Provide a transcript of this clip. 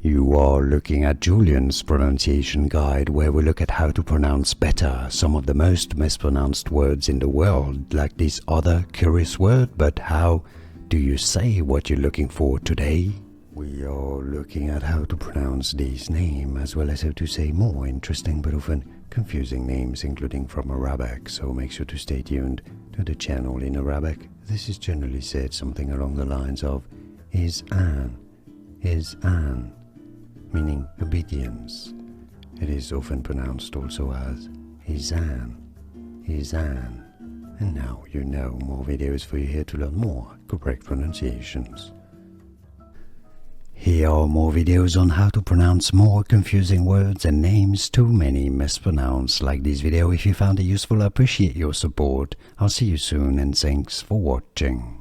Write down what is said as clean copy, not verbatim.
You are looking at Julian's pronunciation guide, where we look at how to pronounce better some of the most mispronounced words in the world, like this other curious word. But how do you say what you're looking for today? We are looking at how to pronounce this name, as well as how to say more interesting but often confusing names, including from Arabic, so make sure to stay tuned to the channel. In Arabic, this is generally said something along the lines of Izaan, Izaan, meaning obedience. It is often pronounced also as Izaan, Izaan. And now you know. More videos for you here to learn more correct pronunciations. Here are more videos on how to pronounce more confusing words and names too many mispronounced. Like this video if you found it useful. I appreciate your support. I'll see you soon and thanks for watching.